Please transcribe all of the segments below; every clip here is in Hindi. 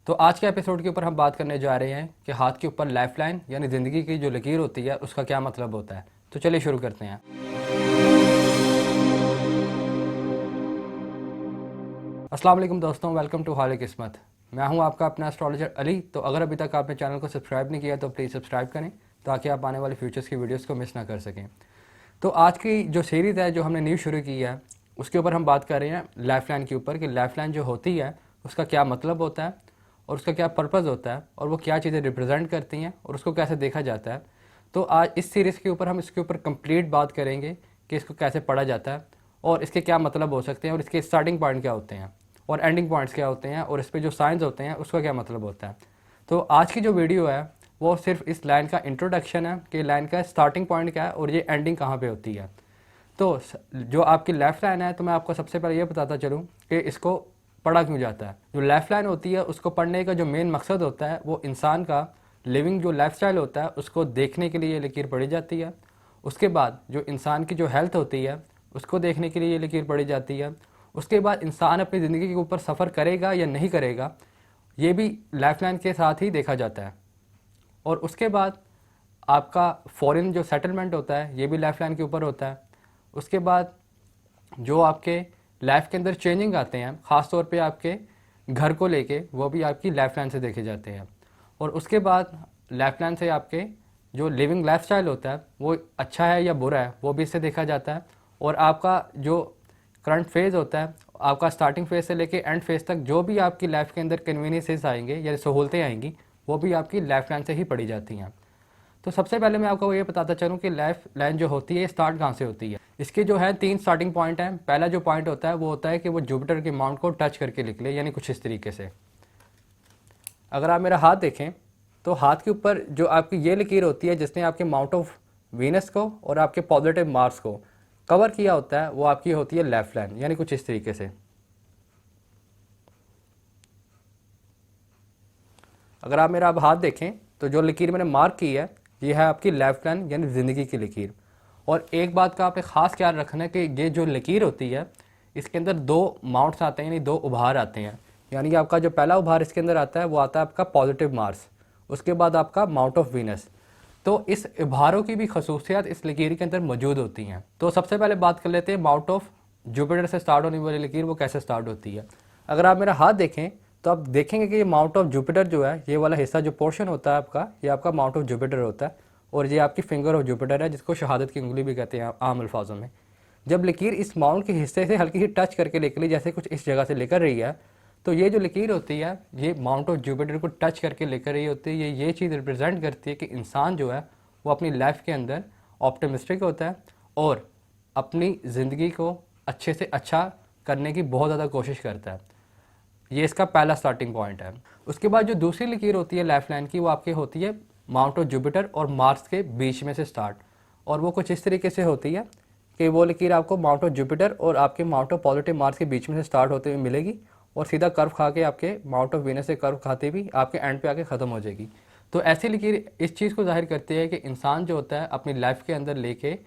तो आज के एपिसोड के ऊपर हम बात करने जा रहे हैं कि हाथ के ऊपर लाइफ लाइन यानी ज़िंदगी की जो लकीर होती है उसका क्या मतलब होता है। तो चलिए शुरू करते हैं। अस्सलाम वालेकुम दोस्तों, वेलकम टू हाल किस्मत। मैं हूं आपका अपना एस्ट्रोलॉजर अली। तो अगर अभी तक आपने चैनल को सब्सक्राइब नहीं किया तो प्लीज़ सब्सक्राइब करें ताकि आप आने वाले फ्यूचर्स की वीडियोस को मिस ना कर सकें। तो आज की जो सीरीज़ है जो हमने न्यू शुरू की है उसके ऊपर हम बात कर रहे हैं लाइफ लाइन के ऊपर कि लाइफ लाइन जो होती है उसका क्या मतलब होता है और उसका क्या पर्पज़ होता है और वो क्या चीज़ें रिप्रेजेंट करती हैं और उसको कैसे देखा जाता है। तो आज इस सीरीज़ के ऊपर हम इसके ऊपर कंप्लीट बात करेंगे कि इसको कैसे पढ़ा जाता है और इसके क्या मतलब हो सकते हैं और इसके स्टार्टिंग पॉइंट क्या होते हैं और एंडिंग पॉइंट्स क्या होते हैं और इस पर जो साइंस होते हैं उसका क्या मतलब होता है। तो आज की जो वीडियो है वो सिर्फ इस लाइन का इंट्रोडक्शन है कि लाइन का स्टार्टिंग पॉइंट क्या है और ये एंडिंग कहाँ पे होती है। तो जो आपकी लेफ़्ट लाइन है तो मैं आपको सबसे पहले ये बताता चलूँ कि इसको पढ़ा क्यों जाता है। जो लेफ़्ट लाइन होती है उसको पढ़ने का जो मेन मकसद होता है वो इंसान का लिविंग जो लाइफस्टाइल होता है उसको देखने के लिए ये लकीर पढ़ी जाती है। उसके बाद जो इंसान की जो हेल्थ होती है उसको देखने के लिए ये लकीर पढ़ी जाती है। उसके बाद इंसान अपनी ज़िंदगी के ऊपर सफ़र करेगा या नहीं करेगा ये भी लाइफ लाइन के साथ ही देखा जाता है। और उसके बाद आपका फॉरेन जो सेटलमेंट होता है ये भी लाइफ लाइन के ऊपर होता है। उसके बाद जो आपके लाइफ के अंदर चेंजिंग आते हैं ख़ास तौर पे आपके घर को लेके वो भी आपकी लाइफ लाइन से देखे जाते हैं। और उसके बाद लाइफ लाइन से आपके जो लिविंग लाइफस्टाइल होता है वो अच्छा है या बुरा है वो भी इससे देखा जाता है। और आपका जो करंट फेज़ होता है आपका स्टार्टिंग फेज़ से लेके एंड फेज़ तक जो भी आपकी लाइफ के अंदर कन्वीनियंसेस आएंगे या सहूलतें आएंगी वो भी आपकी लाइफ लाइन से ही पढ़ी जाती हैं। तो सबसे पहले मैं आपको ये बताता चलूँ कि लाइफ लाइन जो होती है ये स्टार्ट कहाँ से होती है। इसके जो है 3 स्टार्टिंग पॉइंट हैं। पहला जो पॉइंट होता है वो होता है कि वो जुपिटर के माउंट को टच करके निकले, यानी कुछ इस तरीके से। अगर आप मेरा हाथ देखें तो हाथ के ऊपर जो आपकी ये लकीर होती है जिसने आपके माउंट ऑफ वीनस को और आपके पॉजिटिव मार्स को कवर किया होता है वो आपकी होती है लेफ्ट लाइन, यानी कुछ इस तरीके से। अगर आप मेरा अब हाथ देखें तो जो लकीर मैंने मार्क की है ये है आपकी लेफ्ट लाइन यानी ज़िंदगी की लकीर। और एक बात का आपने ख़ास ख्याल रखना है कि ये जो लकीर होती है इसके अंदर 2 माउंट्स आते हैं यानी 2 उभार आते हैं। यानी आपका जो पहला उभार इसके अंदर आता है वो आता है आपका पॉजिटिव मार्स, उसके बाद आपका माउंट ऑफ वीनस। तो इस उभारों की भी खसूसियात इस लकीर के अंदर मौजूद होती हैं। तो सबसे पहले बात कर लेते हैं माउंट ऑफ जुपिटर से स्टार्ट होने वाली लकीर वो कैसे स्टार्ट होती है। अगर आप मेरा हाथ देखें तो आप देखेंगे कि ये माउंट ऑफ जुपिटर जो है ये वाला हिस्सा जो पोर्शन होता है आपका ये आपका माउंट ऑफ जुपिटर होता है और ये आपकी फिंगर ऑफ जुपिटर है जिसको शहादत की उंगली भी कहते हैं आम अल्फाजों में। जब लकीर इस माउंट के हिस्से से हल्की सी टच करके निकली जैसे कुछ इस जगह से लेकर रही है तो ये जो लकीर होती है ये माउंट ऑफ जुपिटर को टच करके लेकर रही होती है। ये चीज़ रिप्रेजेंट करती है कि इंसान जो है वो अपनी लाइफ के अंदर ऑप्टिमिस्टिक होता है और अपनी ज़िंदगी को अच्छे से अच्छा करने की बहुत ज़्यादा कोशिश करता है। ये इसका पहला स्टार्टिंग पॉइंट है। उसके बाद जो दूसरी लकीर होती है लाइफ लाइन की वो आपकी होती है माउंट ऑफ जुपिटर और मार्स के बीच में से स्टार्ट। और वो कुछ इस तरीके से होती है कि वो लकीर आपको माउंट ऑफ जुपिटर और आपके माउंट ऑफ पॉजिटिव मार्स के बीच में से स्टार्ट होते हुए मिलेगी और सीधा कर्व खा के आपके माउंट ऑफ वीनस से कर्व खाते भी आपके एंड पे आके ख़त्म हो जाएगी। तो ऐसी लकीर इस चीज़ को जाहिर करती है कि इंसान जो होता है अपनी लाइफ के अंदर लेके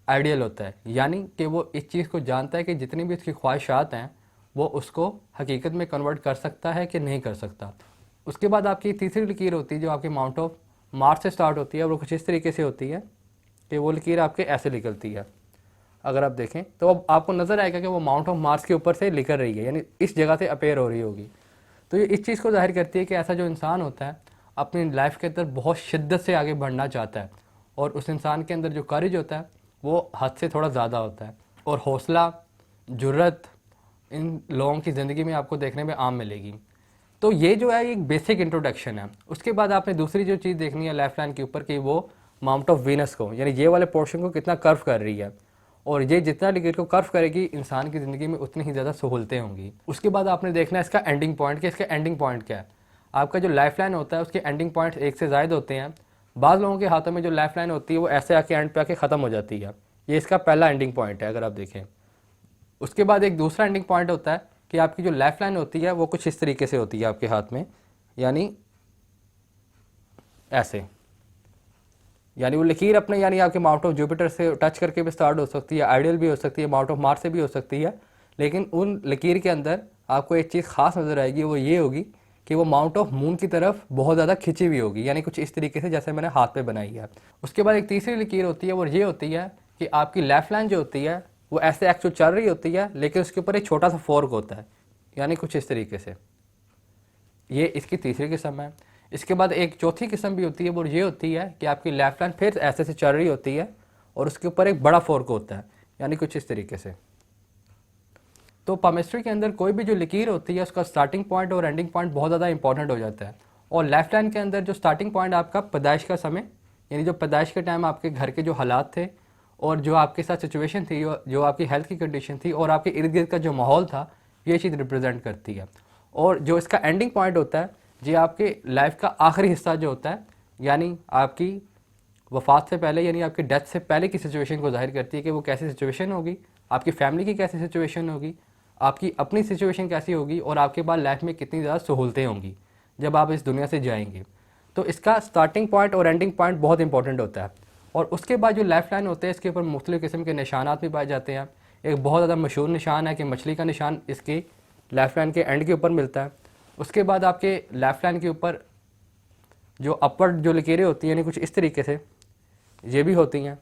आइडियल होता है, यानी कि वो इस चीज़ को जानता है कि जितनी भी उसकी ख्वाहिशात हैं वो उसको हकीकत में कन्वर्ट कर सकता है कि नहीं कर सकता। उसके बाद आपकी तीसरी लकीर होती है जो आपके माउंट ऑफ मार्स से स्टार्ट होती है और वो कुछ इस तरीके से होती है कि वो लकीर आपके ऐसे निकलती है। अगर आप देखें तो अब आपको नज़र आएगा कि वो माउंट ऑफ मार्स के ऊपर से निकल रही है, यानी इस जगह से अपेयर हो रही होगी। तो ये इस चीज़ को जाहिर करती है कि ऐसा जो इंसान होता है अपनी लाइफ के अंदर बहुत शिद्दत से आगे बढ़ना चाहता है और उस इंसान के अंदर जो करेज होता है वो हद से थोड़ा ज़्यादा होता है और हौसला जुर्रत इन लोगों की ज़िंदगी में आपको देखने में आम मिलेगी। तो ये जो है एक बेसिक इंट्रोडक्शन है। उसके बाद आपने दूसरी जो चीज़ देखनी है लाइफ लाइन के ऊपर कि वो माउंट ऑफ वीनस को यानी ये वाले पोर्शन को कितना कर्व कर रही है और ये जितना लकीर को कर्व करेगी इंसान की ज़िंदगी में उतनी ही ज़्यादा सहूलतें होंगी। उसके बाद आपने देखना है इसका एंडिंग पॉइंट कि इसका एंडिंग पॉइंट क्या है। आपका जो लाइफ लाइन होता है उसके एंडिंग पॉइंट्स एक से ज़ायद होते हैं। बाज़ लोगों के हाथों में जो लाइफ लाइन होती है वो ऐसे आके एंड पे आके ख़त्म हो जाती है। ये इसका पहला एंडिंग पॉइंट है अगर आप देखें। उसके बाद एक दूसरा एंडिंग पॉइंट होता है कि आपकी जो लाइफ लाइन होती है वो कुछ इस तरीके से होती है आपके हाथ में, यानी ऐसे। यानी वो लकीर अपने यानी आपके माउंट ऑफ जुपिटर से टच करके भी स्टार्ट हो सकती है, आइडियल भी हो सकती है, माउंट ऑफ मार्स से भी हो सकती है। लेकिन उन लकीर के अंदर आपको एक चीज़ ख़ास नज़र आएगी वो ये होगी कि वो माउंट ऑफ मून की तरफ बहुत ज़्यादा खिंची हुई होगी, यानी कुछ इस तरीके से जैसे मैंने हाथ पे बनाई है। उसके बाद एक तीसरी लकीर होती है, वो ये होती है कि आपकी लेफ्ट लाइन जो होती है वो ऐसे एक्चुअल चल रही होती है, लेकिन उसके ऊपर एक छोटा सा फोर्क होता है, यानी कुछ इस तरीके से। ये इसकी तीसरी किस्म है। इसके बाद एक चौथी किस्म भी होती है, वो ये होती है कि आपकी लेफ्ट लाइन फिर ऐसे से चल रही होती है और उसके ऊपर एक बड़ा फोर्क होता है, यानी कुछ इस तरीके से। तो पामिस्ट्री के अंदर कोई भी जो लकीर होती है उसका स्टार्टिंग पॉइंट और एंडिंग पॉइंट बहुत ज़्यादा इंपॉर्टेंट हो जाता है। और लेफ्ट लाइन के अंदर जो स्टार्टिंग पॉइंट आपका पैदाइश का समय, यानी जो पैदाइश के टाइम आपके घर के जो हालात थे और जो आपके साथ सिचुएशन थी, जो आपकी हेल्थ की कंडीशन थी और आपके इर्द गिर्द का जो माहौल था, ये चीज़ रिप्रेजेंट करती है। और जो इसका एंडिंग पॉइंट होता है, ये आपके लाइफ का आखिरी हिस्सा जो होता है, यानी आपकी वफ़ात से पहले, यानी आपकी डेथ से पहले की सिचुएशन को जाहिर करती है कि वो कैसी सिचुएशन होगी, आपकी फैमिली की कैसी सिचुएशन होगी, आपकी अपनी सिचुएशन कैसी होगी और आपके बाद लाइफ में कितनी ज़्यादा सहूलतें होंगी जब आप इस दुनिया से जाएंगे। तो इसका स्टार्टिंग पॉइंट और एंडिंग पॉइंट बहुत इंपॉर्टेंट होता है। और उसके बाद जो लाइफ लाइन होते हैं, इसके ऊपर मुख्तलिफ़ किस्म के निशानात भी पाए जाते हैं। एक बहुत ज़्यादा मशहूर निशान है कि मछली का निशान इसकी लाइफ लाइन के एंड के ऊपर मिलता है। उसके बाद आपके लाइफ लाइन के ऊपर जो अपवर्ड जो लकीरें होती हैं, यानी कुछ इस तरीके से ये भी होती हैं।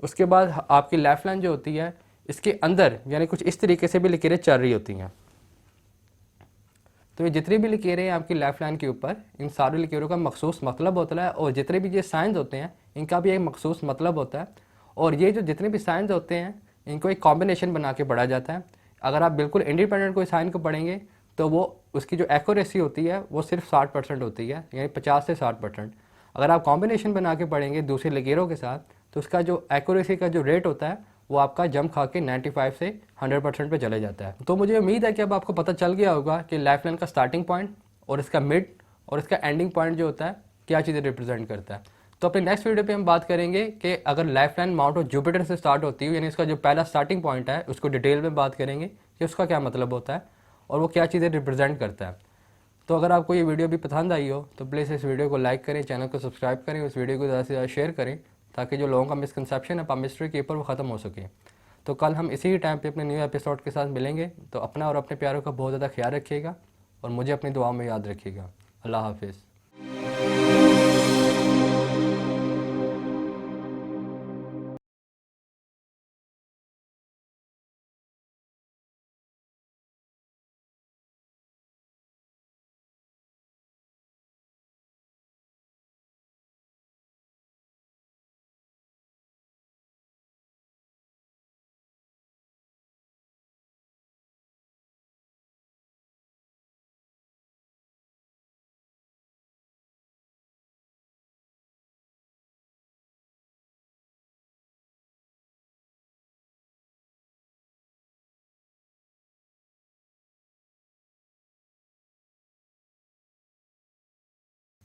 उसके बाद आपकी लाइफ लाइन जो होती है, इसके अंदर यानी कुछ इस तरीके से भी लकीरें चल रही होती हैं। तो ये जितनी भी लकीरें हैं आपकी लाइफ लाइन के ऊपर, इन सारी लकीरों का मखसूस मतलब होता है, और जितने भी ये साइंस होते हैं इनका भी एक मखसूस मतलब होता है। और ये जो जितने भी साइंस होते हैं इनको एक कॉम्बिनेशन बना के पढ़ा जाता है। अगर आप बिल्कुल इंडिपेंडेंट कोई साइन को पढ़ेंगे तो वो उसकी जो एक्यूरेसी होती है वो सिर्फ 60% होती है, यानी 50 से 60%। अगर आप कॉम्बिनेशन बना के पढ़ेंगे दूसरी लकीरों के साथ तो उसका जो एक्यूरेसी का जो रेट होता है वो आपका जम खा के 95 से 100% पे चले जाता है। तो मुझे उम्मीद है कि अब आपको पता चल गया होगा कि लाइफ लाइन का स्टार्टिंग पॉइंट और इसका मिड और इसका एंडिंग पॉइंट जो होता है क्या चीज़ें रिप्रेजेंट करता है। तो अपने नेक्स्ट वीडियो पे हम बात करेंगे कि अगर life line mount of Jupiter से स्टार्ट होती है, यानी इसका जो पहला स्टार्टिंग पॉइंट है उसको डिटेल में बात करेंगे कि उसका क्या मतलब होता है और वो क्या चीज़ें रिप्रेजेंट करता है। तो अगर आपको ये वीडियो भी पसंद आई हो तो प्लीज़ इस वीडियो को लाइक करें, चैनल को सब्सक्राइब करें, उस वीडियो को ज़्यादा से ज़्यादा शेयर करें ताकि जो लोगों का मिसकंसेप्शन है पामिस्ट्री के ऊपर वो ख़त्म हो सके। तो कल हम इसी टाइम पे अपने न्यू एपिसोड के साथ मिलेंगे। तो अपना और अपने प्यारों का बहुत ज़्यादा ख्याल रखिएगा और मुझे अपनी दुआ में याद रखिएगा। अल्लाह हाफिज़।